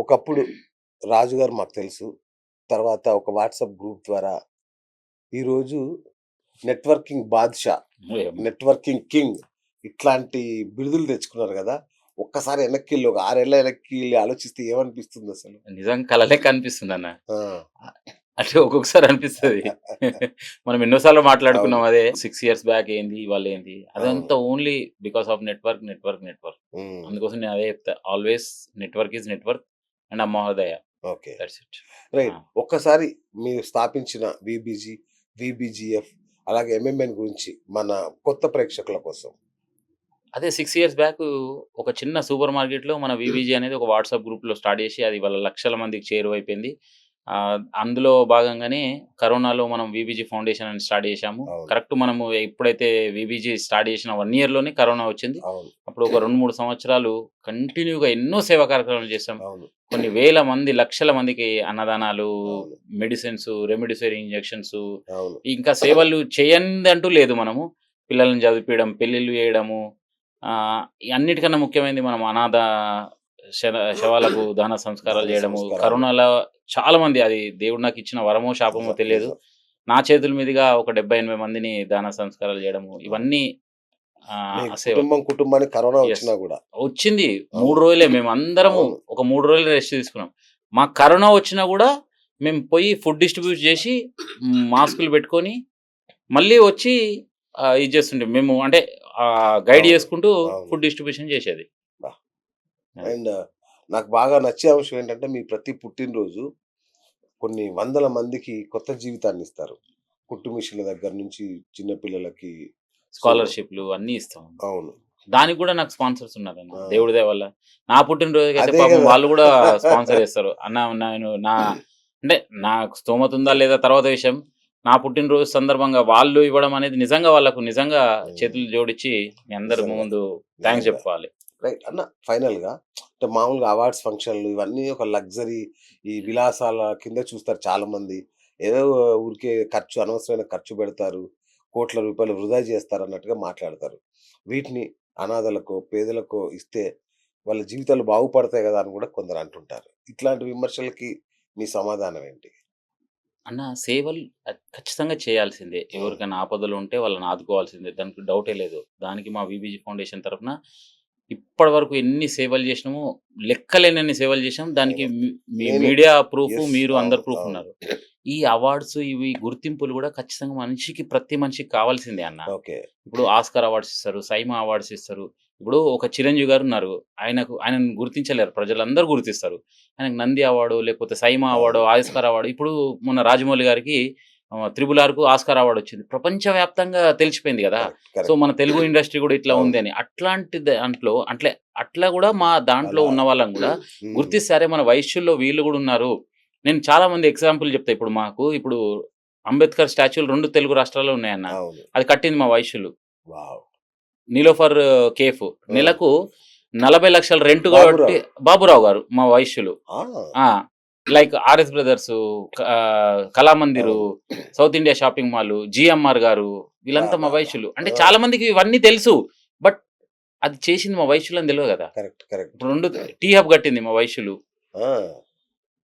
ఒకప్పుడు రాజుగారు మాకు తెలుసు. తర్వాత ఒక వాట్సాప్ గ్రూప్ ద్వారా ఈరోజు నెట్వర్కింగ్ బాద్‌షా, ఏమో. నెట్వర్కింగ్ కింగ్ ఇట్లాంటి బిరుదులు తెచ్చుకున్నారు గదా! ఒక్కసారి వెనక్కెళ్ళి ఒక 6 ఏళ్ల వెనక్కెళ్ళి ఆలోచిస్తే ఏమనిపిస్తుందసలు? నిజంగా కలలే కనిపిస్తుందన్న. ఆ! అంటే ఒక్కొక్కసారి అనిపిస్తది. మనం ఎన్నో సార్లు అవును. మాట్లాడుకున్నాం అదే 6 ఇయర్స్ బ్యాక్ ఏంది, ఇవాళ ఏంది. అవును. అదంతా only because of network, network, network. Hmm. అందుకోసం నేను అదే చెప్తా. Always network is network and అమ్మోదయ. ఓకే. That's it. ఆ! రైట్. ఒక్కసారి మీరు స్థాపించిన వీబీజీ, వీబీజీఎఫ్ అలాగే ఎంఎంఎన్ గురించి మన కొత్త ప్రేక్షకుల కోసం. అదే 6 ఇయర్స్ బ్యాకు ఒక చిన్న సూపర్ మార్కెట్‌లో మన వీబీజీ అనేది ఒక వాట్సాప్ గ్రూప్‌లో స్టార్ట్ చేసి అది ఇవాళ లక్షల మందికి చేరువైపోయింది. అందులో భాగంగానే కరోనాలో మనం వీబీజీ ఫౌండేషన్ అని స్టార్ట్ చేశాము. అవును. కరెక్ట్ మనము ఎప్పుడైతే వీబీజీ స్టార్ట్ చేసిన 1 ఇయర్‌లోనే కరోనా వచ్చింది. అవును. అప్పుడు ఒక 2, 3 సంవత్సరాలు కంటిన్యూగా ఎన్నో సేవా కార్యక్రమాలు చేశాం. అవును. కొన్ని వేల మంది, లక్షల మందికి అన్నదానాలు, అవును. మెడిసిన్స్, రెమిడిసివిర్ ఇంజెక్షన్స్ అవును. ఇంకా సేవలు చేయందంటూ లేదు మనము. పిల్లల్ని చదివిపియడం, పెళ్ళిళ్ళు చేయడము ఈ అన్నిటికన్నా ముఖ్యమైనది మనం అనాథ శవాలకు దహన సంస్కారాలు దాన చేయడము. సంస్కారాలు. కరోనాలో చాలామంది అది దేవుడు నాకిచ్చిన వరమో, శాపమో నిజం. తెలియదు. నిజం. నా చేతుల మీదుగా ఒక 70, 80 మందిని దాన సంస్కారాలు చేయడము. అవును. ఇవన్నీ మీ సేవలు. కుటుంబానికి కరోనా యెస్. వచ్చినా గూడా. వచ్చింది. 3 అవును. రోజులే మేమందరము అవును. ఒక 3 రోజులు రెస్ట్ తీసుకున్నాం. మాకు కరోనా వచ్చినా గూడా మేము పోయి ఫుడ్ డిస్ట్రిబ్యూట్ చేసి మాస్కులు పెట్టుకొని మళ్ళీ వచ్చి ఇది చేస్తుంటిమి. మేము అంటే గైడ్ అవును. చేసుకుంటూ అవును. ఫుడ్ డిస్ట్రిబ్యూషన్ చేసేది. అబ్బా! అది. అండ్ నాకు బాగా నచ్చే అంశం ఏంటంటే, మీ ప్రతి పుట్టినరోజు కొన్ని వందల మందికి కొత్త జీవితాన్నిస్తారు. కుట్టు మిషన్‌ల దగ్గర నుంచి చిన్న పిల్లలకి. సో స్కాలర్‌షిప్‌లు అన్నీ ఇస్తాం. అవును. దానికి గూడా నాకు స్పాన్సర్స్ ఉన్నారన్న. ఆ! దేవుడి దయ వల్ల. నా పుట్టినరోజుకైతే అదే పాపం గదా! వాళ్ళు గూడా స్పాన్సర్ చేస్తారు. అన్న నేను అంటే నాకు స్తోమత ఉందా లేదా తర్వాత విషయం. నా పుట్టినరోజు సందర్భంగా వాళ్ళు ఇవ్వడం అనేది నిజంగా వాళ్ళకు నిజంగా హ్మ్. చేతులు జోడించి మీ అందరి నిజంగా. ముందు థాంక్స్ నిజంగా. చెప్పుకోవాలి. రైట్. అన్న ఫైనల్‌గా అంటే మామూలుగా అవార్డ్స్ ఫంక్షన్‌లు ఇవన్నీ ఒక లగ్జరీ ఈ విలాసాల కింద చూస్తారు చాలామంది. ఏదో ఊరికే ఖర్చు అనవసరమైన ఖర్చు పెడతారు. కోట్ల రూపాయలు వృధా చేస్తారన్నట్టుగా మాట్లాడతారు. వీటిని అనాథలకో, పేదలకో ఇస్తే వాళ్ళ జీవితాలు బాగుపడతాయి గదా! అని గూడా కొందరు అంటుంటారు. ఇట్లాంటి విమర్శలకి మీ సమాధానం ఏంటి? అన్న సేవలు ఖచ్చితంగా చేయాల్సిందే. హ్మ్. ఎవరికైనా ఆపదలో ఉంటే వాళ్ళని ఆదుకోవాల్సిందే. దానికి డౌటే లేదు. దానికి మా వీబీజీ ఫౌండేషన్ తరపున ఇప్పటివరకు ఎన్ని సేవలు జేసినామో లెక్కలేనన్ని సేవలు జేశాం. దానికి అవును. మీ నేనే మీడియా ప్రూఫు, యెస్. మీరు అవును. అందరు ప్రూఫ్ అవును. ఉన్నారు. ఈ అవార్డ్స్ ఇవి గుర్తింపులు గూడా ఖచ్చితంగా ప్రతి మనిషికి కావాల్సిందే అన్న. ఓకే. ఇప్పుడు ఆస్కార్ అవార్డ్స్ ఇస్తారు. సైమా అవార్డ్స్ ఇస్తారు. ఇప్పుడు ఒక చిరంజీవి గారున్నారు. ఆయనను గుర్తించలేరు. ప్రజలందరూ గుర్తిస్తారు. ఆయనకు నంది అవార్డో, లేకపోతే సైమా అవార్డో, అవును. ఆస్కార్ అవార్డో ఇప్పుడు మొన్న రాజమౌళి గారికి 'త్రిబుల్ ఆర్'కు ఆస్కార్ అవార్డ్ వచ్చింది. ప్రపంచవ్యాప్తంగా తెలిసిపోయింది గదా! కరెక్ట్. So, correct. మన తెలుగు ఇండస్ట్రీ గూడా ఇట్లా అవును. ఉంది అని. అట్లాంటి దాంట్లో అట్లా గూడా మా దాంట్లో అలా ఉన్న వాళ్ళని గూడా హ్మ్. గుర్తిస్తే అరే! మన వైశ్యుల్లో వీళ్ళు గూడా ఉన్నారు. నేను చాలా మంది ఎగ్జాంపుల్ చెప్తా. ఇప్పుడు అంబేద్కర్ స్టాచ్యూలు 2 తెలుగు రాష్ట్రాల్లో ఉన్నాయన్న. అవును. అది కట్టింది మా వైశ్యులు. వావ్! నీలోఫర్ కేఫ్. ఆ! నెలకు 40,00,000 రెంట్ కొట్టి బాబురావు. బాబురావు గారు మా వైశ్యులు. ఆ! ఆ! లైక్ 'ఆర్ఎస్ బ్రదర్సు', కళామందిరు, అవును. South India shopping mall, 'GMR' గారు వీళ్ళంతా మా అబ్బబ్బా! వైశ్యులు. అంటే ఆ! చాలా మందికి ఇవన్నీ తెలుసు. బట్ అది చేసింది మా వైశ్యులని తెలవదు గదా! కరెక్ట్. కరెక్ట్. ఇప్పుడు 2 టీ హబ్ కట్టింది మా వైశ్యులు. ఆ!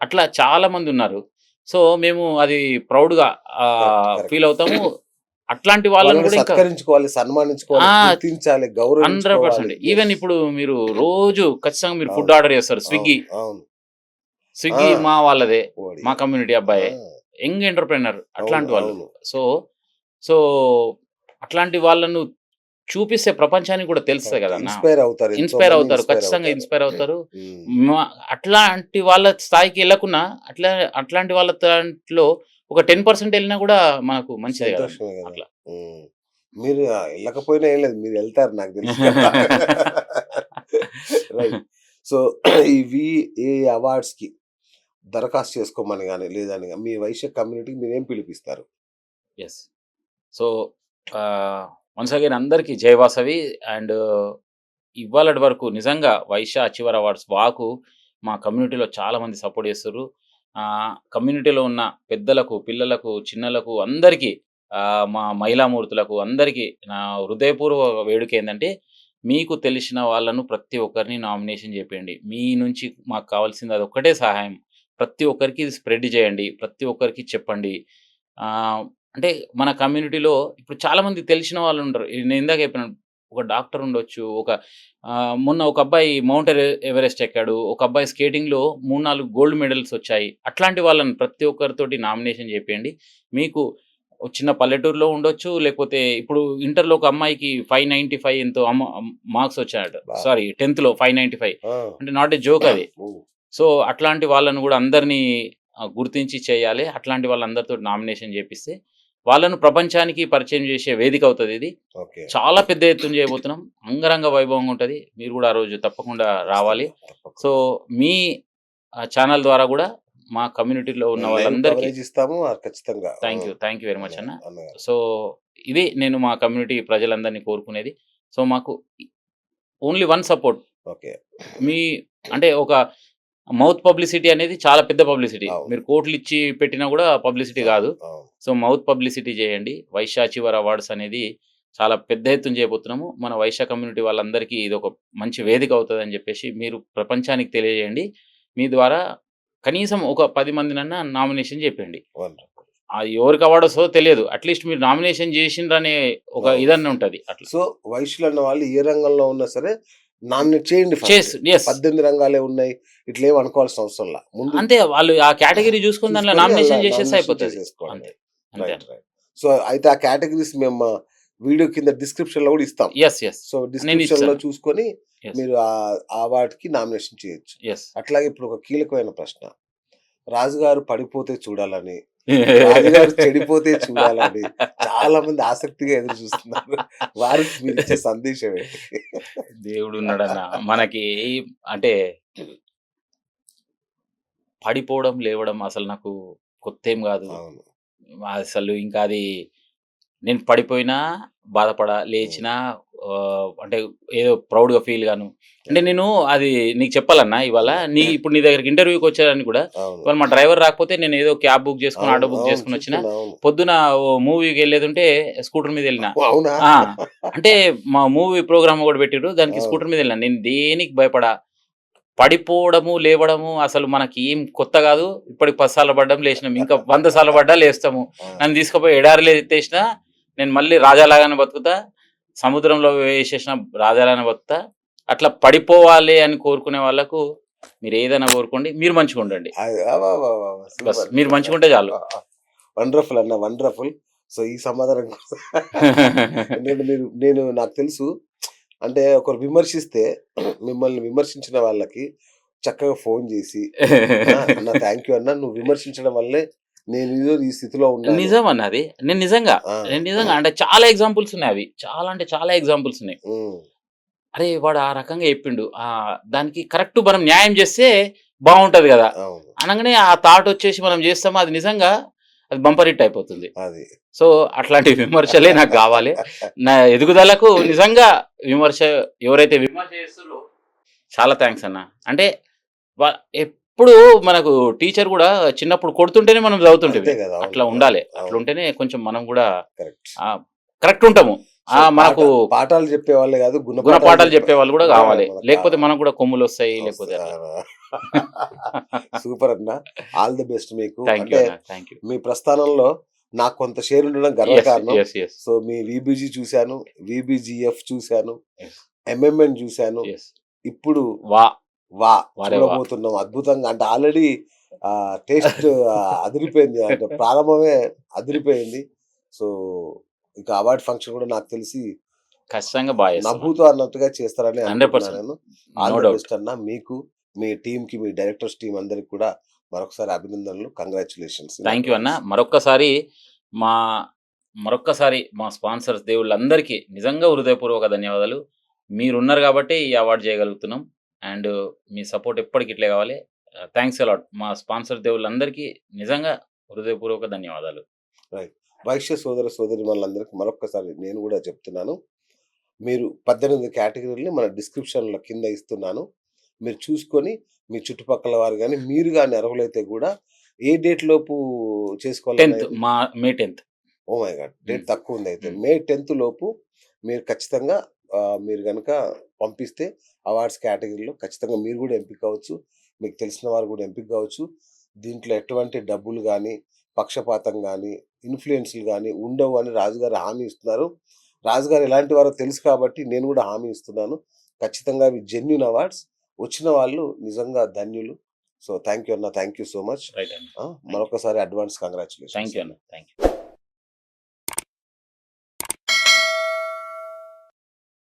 అట్లా చాలా మందున్నారు. సో, మేము అది ప్రౌడ్‌గా కరెక్ట్. కరెక్ట్. ఫీల్ అవుతాము. అట్లాంటి వాళ్ళని వాళ్ళని గూడా ఇంకా సత్కరించుకోవాలి, సన్మానించుకోవాలి, ఆ! గుర్తించాలి, గౌరవించుకోవాలి. 100% యెస్. ఈవెన్ ఇప్పుడు మీరు రోజు ఖచ్చితంగా మీరు అవును. ఫుడ్ ఆర్డర్ చేస్తారు. అవును. స్విగ్గీ. అవును. స్విగ్గీ ఆ! మా వాళ్ళదే. మా ఓడియమ్మ! కమ్యూనిటీ ఆ! అబ్బాయే. యంగ్ ఎంటర్‌ప్రెన్యూర్ అవును. అట్లాంటి వాళ్ళు. అవును. సో, సో, అట్లాంటి వాళ్ళను చూపిస్తే ప్రపంచానికి కూడా తెలుస్తది కరెక్ట్. గదన్నా! ఇన్‌స్పైర్ అవుతారు. ఇన్‌స్పైర్ ఎంతోమంది అవుతారు. ఇన్‌స్పైర్ ఖచ్చితంగా అవుతారు. ఇన్‌స్పైర్ అవుతారు. హ్మ్. మ అట్లాంటి వాళ్ళ స్థాయికి ఎళ్ళకున్నా అట్లాంటి వాళ్ళ దాంట్లో ఒక 10% ఎళ్ళినా గూడా మనకు మంచిదే గదన్నా! సంతోషమే గదా! అట్లా. హ్మ్. మీరు ఎళ్ళకపోయినా ఏం లేదు. మీరెళ్తారు నాకు తెలుసు కదా! రైట్. సో, ఇవి ఈ అవార్డ్స్‌కి దరఖాస్తు చేసుకోమని గాని, లేదని గాని మీ వైశ్య కమ్యూనిటీకి మీరేం పిలుపిస్తారు? యెస్. సో, వన్స్ అగైన్ అందరికి జై వాసవి అండ్ ఇవ్వాళటి వరకు నిజంగా వైశ్య అచీవర్ అవార్డ్స్ మా కమ్యూనిటీలో చాలా మంది సపోర్ట్ చేస్తుర్రు. కమ్యూనిటీలో ఉన్న పెద్దలకు, పిల్లలకు, చిన్నలకు అందరికీ మా మహిళామూర్తులకు అందరికీ నా హృదయపూర్వక వేడుక ఏందంటే మీకు తెలిసిన వాళ్ళను ప్రతి ఒక్కరిని నామినేషన్ చేపియండి. మీ నుంచి మాకు కావాల్సింది అదొక్కటే సహాయం. ప్రతి ఒక్కరికి ఇది స్ప్రెడ్ చేయండి. ప్రతి ఒక్కరికి చెప్పండి. అంటే మన కమ్యూనిటీలో ఇప్పుడు చాలామంది తెలిసిన వాళ్ళుంటరు. నేను ఇందాక చెప్పినాను. ఒక డాక్టర్ ఉండొచ్చు. మొన్న ఒక అబ్బాయి మౌంట్ ఎవరెస్ట్ ఎక్కాడు. ఒక అబ్బాయి స్కేటింగ్‌లో 3, 4 గోల్డ్ మెడల్స్ వచ్చాయి. అట్లాంటి వాళ్ళని ప్రతి ఒక్కరితోటి నామినేషన్ చేపియండి. మీకు ఓ చిన్న పల్లెటూరులో ఉండొచ్చు. లేకపోతే ఇప్పుడు ఇంటర్‌లో ఒక అమ్మాయికి 595 ఎంతో మార్క్స్ వచ్చాయట. బా సారీ 10థ్‌లో 595 ఆ! అంటే నాట్ ఎ జోక్ అది. హ్మ్. సో, అట్లాంటి వాళ్ళని గూడా అందరినీ గుర్తించి చేయాలి. అట్లాంటి వాళ్ళందరితోటి నామినేషన్ చేపిస్తే, వాళ్ళను ప్రపంచానికి పరిచయం చేసే వేదిక అవుతదిది. ఓకే. చాలా పెద్ద ఎత్తున చేయబోతున్నాం. అంగరంగ వైభవంగా ఉంటది. మీరు గూడా ఆ రోజు తప్పకుండా రావాలి. ఖచ్చితంగా. సో, తప్పకుండా. మీ ఛానల్ ద్వారా గూడా మా కమ్యూనిటీలో ఉన్న లైవ్ వాళ్ళందరికీ కవరేజ్ ఇస్తాము. ఖచ్చితంగా. Thank you. Thank you very much అన్న అన్న. అన్నగారు. సో, ఇది నేను మా కమ్యూనిటీ ప్రజలందరిని కోరుకునేది. సో, మాకు ఓన్లీ వన్ సపోర్ట్. ఓకే. మీ అంటే ఒక మౌత్ పబ్లిసిటీ అనేది చాలా పెద్ద పబ్లిసిటీ. అవును. మీరు కోట్లిచ్చి పెట్టినా గూడా పబ్లిసిటీ అవును. గాదు. అవును. సో, మౌత్ పబ్లిసిటీ జేయండి. వైశ్య అచీవర్ అవార్డ్స్ అనేది చాలా పెద్ద ఎత్తున చేయబోతున్నాము. మన వైశ్య కమ్యూనిటీ వాళ్ళందరికీ ఇదొక మంచి వేదిక అవుతదని జెప్పేసి మీరు ప్రపంచానికి తెలియజేయండి. మీ ద్వారా కనీసం ఒక 10 మందినన్నా నామినేషన్ జేపియండి. వండర్‌ఫుల్. అది ఎవరికి అవార్డ్ వస్తదో తెలియదు. అట్‌లీస్ట్ మీరు నామినేషన్ జేసిండ్రనే ఒక అవును. ఇదన్నా ఉంటది అట్లా. సో, వైశ్యులన్న వాళ్ళు ఏ రంగంలో ఉన్నా సరే నామినేట్ చేయండి ఫస్ట్. యెస్. 18 రంగాలే ఉన్నాయి. ఇట్లేమి అనుకోవాల్సిన అవసరంలా. ముందు అంతే వాళ్ళు ఆ కేటగరీ జూసుకొని దాంట్లో చూసుకొని అలా నామినేషన్ జేసేస్తే నామినేషన్ అయిపోతది. చేసేసుకోవడమే. అంతే. అంతే. రైట్. రైట్. సో, అయితే ఆ కేటగరీస్ మేము వీడియో కింద డిస్క్రిప్షన్‌లో గూడా ఇస్తాం. యెస్. సో, డిస్క్రిప్షన్‌లో నేనిచ్చాను. చూసుకొని యెస్. మీరు ఆ వాటికి నామినేషన్ చేయొచ్చు. యెస్. అట్లాగే ఇప్పుడు ఒక కీలకమైన ప్రశ్న. రాజుగారు పడిపోతే చూడాలని, రాజుగారు చెడిపోతే చూడాలని చాలా మంది ఆసక్తిగా ఎదురు చూస్తున్నారు. వారికి మీరిచ్చే సందేశం ఏంటి? దేవుడున్నాడన్న. మనకి అంటే పడిపోవడం, లేవడం అసలు నాకు కొత్తేం గాదు. అవును. అసలు ఇంకా అది నేను పడిపోయినా బాధపడా, హ్మ్. లేచినా అంటే ఏదో ప్రౌడ్‌గా ఫీల్ గాను. అంటే అవును. నేను అది నీకు చెప్పాలన్నా ఇవాళ హ్మ్. ఇప్పుడు నీ దగ్గరికి ఇంటర్వ్యూకొచ్చేదానికి గూడా అవును. ఇవాళ మా డ్రైవర్ రాకపోతే నేనేదో క్యాబ్ బుక్ జేసుకొని, అవును. ఆటో బుక్ అవును. జేసుకొనొచ్చినా, చూస్తున్నా. అవును. పొద్దున ఓ మూవీకెళ్ళేదుంటే స్కూటర్ మీదెళ్ళినా. అవునా? ఆ! అంటే మా మూవీ ప్రోగ్రామ్ ఒకటి పెట్టిర్రు. దానికి అవును. స్కూటర్ మీదెళ్ళినా. నేను దేనికి భయపడా. పడిపోవడము, లేవడము అసలు మనకేం కొత్త గాదు. ఇప్పటికి 10 సార్లు పడ్డాం, లేసినాం. ఇంకా 100 సార్లు పడ్డా లేస్తాము. ఆ! నన్ను తీసుకుపోయి ఎడారిలో ఎత్తేసినా నేను మళ్ళీ రాజాలాగానే బతుకుతా. సముద్రంలో వేసేసినా రాజాలాగానే బతుకుతా. అట్లా పడిపోవాలి అని కోరుకునే వాళ్ళకు మీరేదైనా కోరుకోండి. మీరు మంచిగుండండి. అది అబ్బబ్బబ్బబ్బా! Bus super. మీరు సూపర్. మంచిగుంటే చాలు. వండర్‌ఫుల్ అన్న. వండర్‌ఫుల్. సో, ఈ సమాధానం కోసం ఎందుకంటే నేను నాకు తెలుసు. అంటే ఒకరు విమర్శిస్తే మిమ్మల్ని విమర్శించిన వాళ్ళకి చక్కగా ఫోను జేసి, "అన్న థాంక్ యూ అన్న. నువ్వు విమర్శించడం వల్లే నేను ఈరోజు ఈ స్థితిలో ఉన్నాను." నిజమన్న అది. ఆ! నేను నిజంగా అంటే చాలా ఎగ్జాంపుల్స్ ఉన్నాయి అవి. చాలా అంటే చాలా ఎగ్జాంపుల్స్ ఉన్నాయి. హ్మ్. అరే! వాడు ఆ రకంగా చెప్పిండు. దానికి కరెక్ట్ మనం న్యాయం చేస్తే బావుంటది గదా! అవును. అనంగానే ఆ థాట్ వచ్చేసి మనం చేస్తాము. అది నిజంగా అది బంపర్ హిట్ అయిపోతుంది. అది. సో, అట్లాంటి విమర్శలే నాకు గావాలి. నా ఎదుగుదలకు నిజంగా విమర్శ ఎవరైతే విమర్శ చేస్తుర్రో చాలా థాంక్స్ అన్న. అంటే వ ఎప్పుడు మనకు టీచర్ గూడా చిన్నప్పుడు కొడుతుంటేనే మనం అంతే చదువుతుంటిమి. గదా! అవును. అట్లా అవును. ఉండాలే. అవును. అట్లుంటేనే కొంచెం మనం గూడా కరెక్ట్. కరెక్ట్ ఉంటాము. సో, మనకు పాఠాలు చెప్పేవాళ్ళే గాదు. గుణపాఠాలు గుణపాఠాలు చెప్పేవాళ్ళు గూడా కూడా గావాలి. మనకు లేకపోతే మనకు గూడా కొమ్ములొస్తాయి. లేకపోతే వస్తాయి. అట్లా. సూపర్ అన్న. ఆల్ ది బెస్ట్ మీకు. థాంక్ యూ అంటే అన్న. Thank you. మీ ప్రస్థానంలో నాకు కొంత షేర్ ఉండడం యెస్. గర్వకారణం. యెస్. సో, మీ వీబీజీ చూసాను. వీబీజీఎఫ్ చూసాను. యెస్. ఎంఎంఎన్ చూసాను. యెస్. ఇప్పుడు వా! వా వారే వా! చూడబోతున్నాం. అద్భుతంగా అంటే ఆల్రెడీ టేస్ట్ అదిరిపోయింది. అంటే ప్రారంభమే అదిరిపోయింది. సో, ఇక అవార్డ్ ఫంక్షన్ కూడా నాకు తెలిసి ఖచ్చితంగా బా చేస్తామన్న. నభూతో అన్నట్టుగా చేస్తారని అనుకుంటున్నాను 100% నేను. All know the doubt. Best అన్న. మీకు, మీ టీమ్‌కి, మీ డైరెక్టర్స్ టీమ్ అందరికి కూడా మరొకసారి అభినందనలు. కంగ్రాచ్యులేషన్స్ ఇన్ థాంక్ యూ అన్న. అడ్వాన్స్. మా మరొక్కసారి మా స్పాన్సర్స్ దేవుళ్ళందరికీ నిజంగా హృదయపూర్వక ధన్యవాదాలు. మీరున్నారు గాబట్టే ఈ అవార్డ్ చేయగలుగుతున్నాం. అండ్ మీ సపోర్ట్ ఎప్పటికి ఇట్లే కావాలి. Thanks a lot. మా స్పాన్సర్ దేవుళ్ళందరికీ నిజంగా హృదయపూర్వక ధన్యవాదాలు. రైట్. వైశ్య సోదర సోదరీమణులందరికి మరొక్కసారి నేను కూడా చెప్తున్నాను. మీరు 18 కేటగిరీలని మన డిస్క్రిప్షన్‌లో కింద ఇస్తున్నాను. మీరు చూసుకొని మీ చుట్టుపక్కల వారు గాని, మీరు గాని అర్హులైతే గూడా ఏ డేట్ లోపు చేసుకోవాలన్నా 10థ్ ఇది? మే 10థ్. Oh my God! హ్మ్. డేట్ తక్కువుందయితే. హ్మ్. మే 10థ్ లోపు మీరు ఖచ్చితంగా మీరు గనక పంపిస్తే అవార్డ్స్ కేటగిరీలో ఖచ్చితంగా మీరు గూడా ఎంపిక కావచ్చు. మీకు తెలిసిన వారు గూడా ఎంపిక కావచ్చు. దీంట్లో ఎటువంటి డబ్బులు గానీ, పక్షపాతం గానీ, ఇన్‌ఫ్లూయెన్స్‌లు గానీ ఉండవు అని రాజుగారు హామీ ఇస్తున్నారు. రాజుగారు ఎలాంటి వారో తెలుసు కాబట్టి నేను గూడా హామీ ఇస్తున్నాను. ఖచ్చితంగా అవి జెన్యూన్ అవార్డ్స్. వచ్చిన వాళ్ళు నిజంగా ధన్యులు. సో, థాంక్ యూ అన్న. Thank you so much. Right అండి. మరొకసారి అడ్వాన్స్ థ్యాంక్ కంగ్రాచ్యులేషన్స్. యూ అన్న. Thank you.